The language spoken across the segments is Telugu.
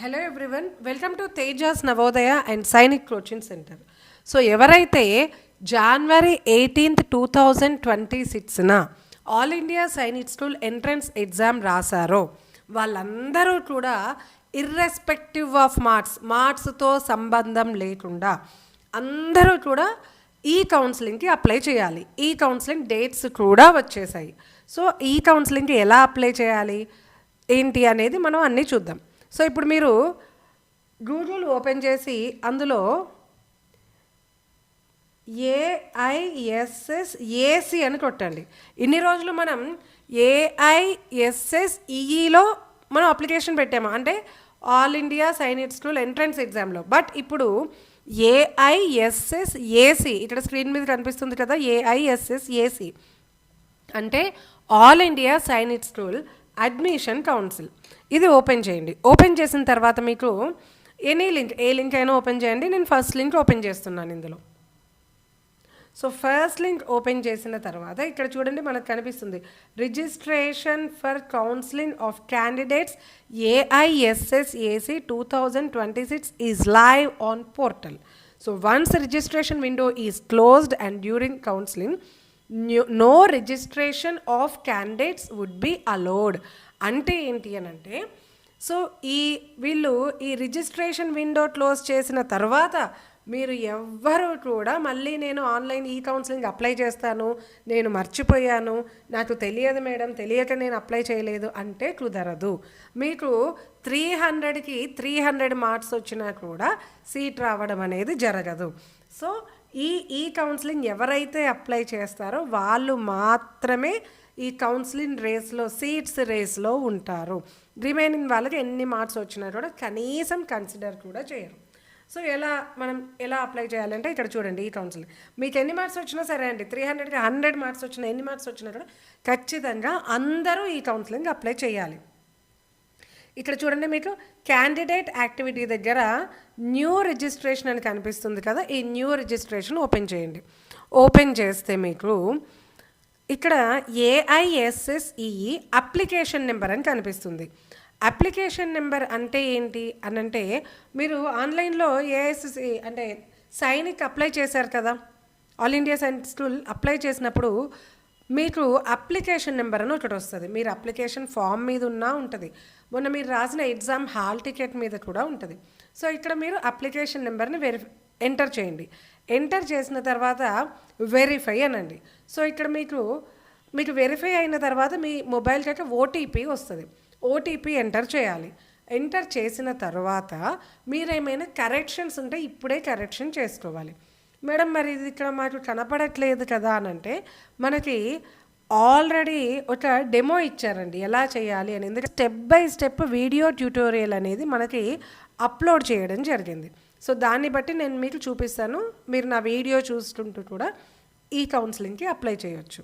Hello everyone, welcome to Tejas Navodaya and Sainik coaching centre. So ఎవరైతే జనవరి 18, 2026న all India Sainik school entrance exam రాశారో వాళ్ళందరూ కూడా ఇర్రెస్పెక్టివ్ ఆఫ్ మార్క్స్తో సంబంధం లేకుండా అందరూ కూడా ఈ కౌన్సిలింగ్కి అప్లై చేయాలి. ఈ కౌన్సిలింగ్ డేట్స్ కూడా వచ్చేసాయి. సో ఈ కౌన్సిలింగ్కి ఎలా అప్లై చేయాలి ఏంటి అనేది మనం అన్నీ చూద్దాం. సో ఇప్పుడు మీరు గూగుల్ ఓపెన్ చేసి అందులో ఏఐఎస్ఎస్ఏసి అని కొట్టండి. ఇన్ని రోజులు మనం ఏఐఎస్ఎస్ఈఈలో మనం అప్లికేషన్ పెట్టాము, అంటే all India Sainik school entrance ఎగ్జామ్లో. బట్ ఇప్పుడు ఏఐఎస్ఎస్ఏసి ఇక్కడ స్క్రీన్ మీద కనిపిస్తుంది కదా, ఏఐఎస్ఎస్ఏసి అంటే all India Sainik school admission council. ఇది ఓపెన్ చేయండి. ఓపెన్ చేసిన తర్వాత మీకు ఎనీ లింక్, ఏ లింక్ అయినా ఓపెన్ చేయండి. నేను ఫస్ట్ లింక్ ఓపెన్ చేస్తున్నాను ఇందులో. సో ఫస్ట్ లింక్ ఓపెన్ చేసిన తర్వాత ఇక్కడ చూడండి, మనకు కనిపిస్తుంది registration for counselling of candidates AISSAC 2026 is live on portal. So once registration window is closed and during counselling no registration of candidates would be allowed. అంటే ఏంటి అని అంటే, సో వీళ్ళు ఈ రిజిస్ట్రేషన్ విండో క్లోజ్ చేసిన తర్వాత మీరు ఎవ్వరూ కూడా మళ్ళీ నేను ఆన్లైన్ ఈ కౌన్సిలింగ్ అప్లై చేస్తాను, నేను మర్చిపోయాను, నాకు తెలియదు మేడం, తెలియక నేను అప్లై చేయలేదు అంటే కుదరదు. మీకు 300కి 300 మార్క్స్ వచ్చినా కూడా సీట్ రావడం అనేది జరగదు. సో ఈ కౌన్సిలింగ్ ఎవరైతే అప్లై చేస్తారో వాళ్ళు మాత్రమే ఈ కౌన్సిలింగ్ రేస్లో, సీట్స్ రేస్లో ఉంటారు. రిమైనింగ్ వాళ్ళకి ఎన్ని మార్క్స్ వచ్చినా కూడా కనీసం కన్సిడర్ కూడా చేయరు. సో మనం ఎలా అప్లై చేయాలంటే ఇక్కడ చూడండి, ఈ కౌన్సిలింగ్ మీకు ఎన్ని మార్క్స్ వచ్చినా సరే అండి, 300కి 100 మార్క్స్ వచ్చినా, ఎన్ని మార్క్స్ వచ్చినా కూడా ఖచ్చితంగా అందరూ ఈ కౌన్సిలింగ్ అప్లై చేయాలి. ఇక్కడ చూడండి, మీకు క్యాండిడేట్ యాక్టివిటీ దగ్గర న్యూ రిజిస్ట్రేషన్ అని కనిపిస్తుంది కదా, ఈ న్యూ రిజిస్ట్రేషన్ ఓపెన్ చేయండి. ఓపెన్ చేస్తే మీకు ఇక్కడ ఏఐఎస్ఎస్ఈఈ అప్లికేషన్ నెంబర్ అని కనిపిస్తుంది. అప్లికేషన్ నెంబర్ అంటే ఏంటి అని అంటే, మీరు ఆన్లైన్లో ఏఐఎస్ఎస్ఈ అంటే సైనిక్ అప్లై చేశారు కదా, all India Sainik school apply చేసినప్పుడు మీకు అప్లికేషన్ నెంబర్ అని ఒకటి వస్తుంది. మీరు అప్లికేషన్ ఫామ్ మీద ఉన్నా ఉంటుంది, మొన్న మీరు రాసిన ఎగ్జామ్ హాల్ టికెట్ మీద కూడా ఉంటుంది. సో ఇక్కడ మీరు అప్లికేషన్ నెంబర్ని ఎంటర్ చేయండి. ఎంటర్ చేసిన తర్వాత వెరిఫై అనండి. సో ఇక్కడ మీకు వెరిఫై అయిన తర్వాత మీ మొబైల్కి ఓటీపీ వస్తుంది. ఓటీపీ ఎంటర్ చేయాలి. ఎంటర్ చేసిన తర్వాత మీరేమైనా కరెక్షన్స్ ఉంటే ఇప్పుడే కరెక్షన్ చేసుకోవాలి. మేడం మరి ఇది ఇక్కడ మాకు కనపడట్లేదు కదా అని అంటే, మనకి ఆల్రెడీ ఒక డెమో ఇచ్చారండి ఎలా చేయాలి అని. ఎందుకంటే step by step video tutorial అనేది మనకి అప్లోడ్ చేయడం జరిగింది. సో దాన్ని బట్టి నేను మీకు చూపిస్తాను. మీరు నా వీడియో చూస్తుంటూ కూడా ఈ కౌన్సిలింగ్కి అప్లై చేయొచ్చు.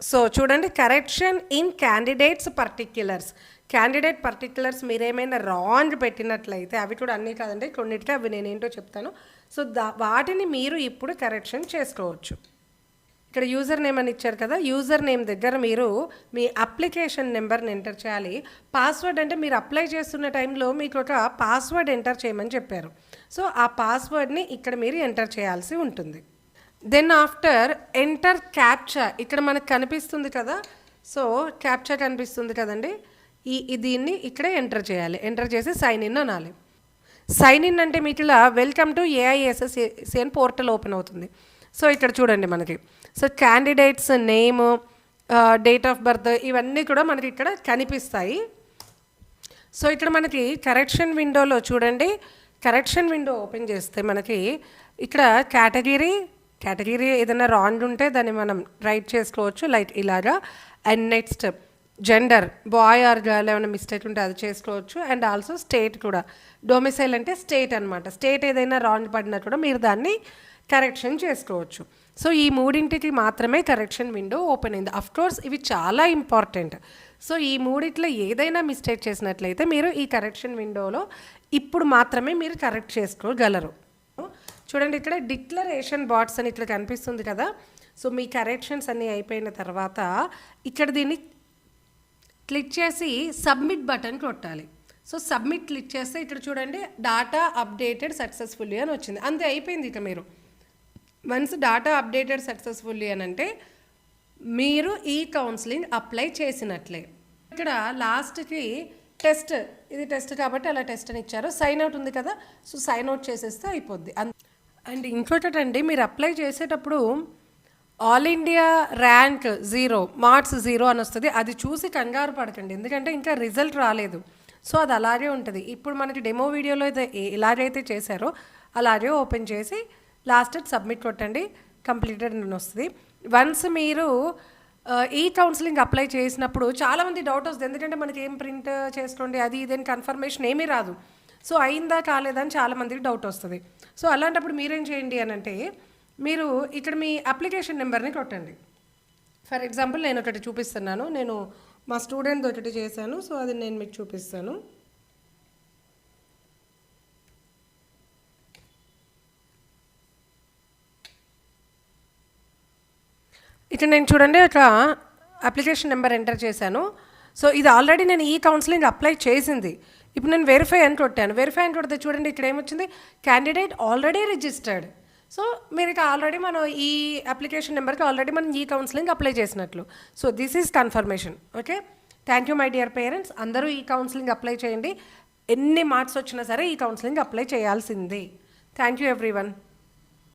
సో చూడండి, correction in candidates particulars. Candidate particulars మీరేమైనా రాంగ్ పెట్టినట్లయితే, అవి కూడా అన్నీ కాదండి, కొన్నిటికి అవి నేనేంటో చెప్తాను. సో వాటిని మీరు ఇప్పుడు కరెక్షన్ చేసుకోవచ్చు. ఇక్కడ యూజర్ నేమ్ అని ఇచ్చారు కదా, యూజర్ నేమ్ దగ్గర మీరు మీ అప్లికేషన్ నెంబర్ని ఎంటర్ చేయాలి. పాస్వర్డ్ అంటే మీరు అప్లై చేస్తున్న టైంలో మీకు ఒక పాస్వర్డ్ ఎంటర్ చేయమని చెప్పారు. సో ఆ పాస్వర్డ్ని ఇక్కడ మీరు ఎంటర్ చేయాల్సి ఉంటుంది. దెన్ ఆఫ్టర్ ఎంటర్ క్యాప్చా, ఇక్కడ మనకు కనిపిస్తుంది కదా, సో క్యాప్చా కనిపిస్తుంది కదండి, దీన్ని ఇక్కడే ఎంటర్ చేయాలి. ఎంటర్ చేసి సైన్ ఇన్ అనాలి. సైన్ ఇన్ అంటే మీకు ఇలా వెల్కమ్ టు ఏఐఎస్ఎస్ఏసి అని పోర్టల్ ఓపెన్ అవుతుంది. సో ఇక్కడ చూడండి మనకి, so candidates name, date of birth, ఇవన్నీ కూడా మనకి ఇక్కడ కనిపిస్తాయి. సో ఇక్కడ మనకి కరెక్షన్ విండోలో చూడండి, కరెక్షన్ విండో ఓపెన్ చేస్తే మనకి ఇక్కడ కేటగిరీ ఏదైనా రాంగ్ ఉంటే దాన్ని మనం రైట్ చేసుకోవచ్చు, లైక్ ఇలాగా. And next gender, boy or girl, ఏమైనా మిస్టేక్ ఉంటే అది చేసుకోవచ్చు. అండ్ ఆల్సో స్టేట్ కూడా, డొమిసైల్ అంటే స్టేట్ అనమాట, స్టేట్ ఏదైనా రాంగ్ పడినా కూడా మీరు దాన్ని కరెక్షన్ చేసుకోవచ్చు. సో ఈ మూడింటికి మాత్రమే కరెక్షన్ విండో ఓపెన్ అయింది. అఫ్కోర్స్ ఇవి చాలా ఇంపార్టెంట్. సో ఈ మూడిట్లో ఏదైనా మిస్టేక్ చేసినట్లయితే మీరు ఈ కరెక్షన్ విండోలో ఇప్పుడు మాత్రమే మీరు కరెక్ట్ చేసుకోగలరు. చూడండి, ఇక్కడ డిక్లరేషన్ బాట్స్ అని ఇట్లా కనిపిస్తుంది కదా. సో మీ కరెక్షన్స్ అన్నీ అయిపోయిన తర్వాత ఇక్కడ దీన్ని క్లిక్ చేసి సబ్మిట్ బటన్ కొట్టాలి. సో సబ్మిట్ క్లిక్ చేస్తే ఇక్కడ చూడండి డాటా అప్డేటెడ్ సక్సెస్ఫుల్లీ అని వచ్చింది. అంతే, అయిపోయింది. ఇక మీరు వన్స్ డాటా అప్డేటెడ్ సక్సెస్ఫుల్లీ అని అంటే మీరు ఈ కౌన్సిలింగ్ అప్లై చేసినట్లే. ఇక్కడ లాస్ట్కి టెస్ట్, ఇది టెస్ట్ కాబట్టి అలా టెస్ట్ అని ఇచ్చారు. సైన్ అవుట్ ఉంది కదా, సో సైన్ అవుట్ చేసేస్తే అయిపోద్ది. అండ్ ఇంకోటండి, మీరు అప్లై చేసేటప్పుడు ఆల్ ఇండియా ర్యాంక్ 0, మార్క్స్ 0 అని వస్తుంది. అది చూసి కంగారు పడకండి, ఎందుకంటే ఇంకా రిజల్ట్ రాలేదు. సో అది అలాగే ఉంటుంది. ఇప్పుడు మనకి డెమో వీడియోలో అయితే ఎలాగైతే చేశారో అలాగే ఓపెన్ చేసి లాస్ట్ సబ్మిట్ కొట్టండి, కంప్లీటెడ్ అని వస్తుంది. వన్స్ మీరు ఈ కౌన్సిలింగ్ అప్లై చేసినప్పుడు చాలామంది డౌట్ వస్తుంది, ఎందుకంటే మనకి ఏం ప్రింట్ చేసుకోండి అది ఇదేం కన్ఫర్మేషన్ ఏమీ రాదు. సో అయిందా కాలేదా అని చాలామందికి డౌట్ వస్తుంది. సో అలాంటప్పుడు మీరేం చేయండి అని అంటే, మీరు ఇక్కడ మీ అప్లికేషన్ నెంబర్ని కొట్టండి. ఫర్ ఎగ్జాంపుల్ నేను ఒకటి చూపిస్తున్నాను, నేను మా స్టూడెంట్ ఒకటి చేశాను, సో అది నేను మీకు చూపిస్తాను. ఇక్కడ నేను చూడండి ఒక అప్లికేషన్ నెంబర్ ఎంటర్ చేశాను. సో ఇది ఆల్రెడీ నేను ఈ కౌన్సిలింగ్ అప్లై చేసింది. ఇప్పుడు నేను వెరిఫై అని కొట్టాను. వెరిఫై అని కొడితే చూడండి ఇక్కడ ఏమొచ్చింది, క్యాండిడేట్ ఆల్రెడీ రిజిస్టర్డ్. సో మీరు ఇక ఆల్రెడీ మనం ఈ అప్లికేషన్ నెంబర్కి ఆల్రెడీ మనం ఈ కౌన్సిలింగ్ అప్లై చేసినట్లు. So this is confirmation. Okay, thank you my dear parents. అందరూ ఈ కౌన్సిలింగ్ అప్లై చేయండి. ఎన్ని మార్క్స్ వచ్చినా సరే ఈ కౌన్సిలింగ్ అప్లై చేయాల్సిందే. Thank you everyone.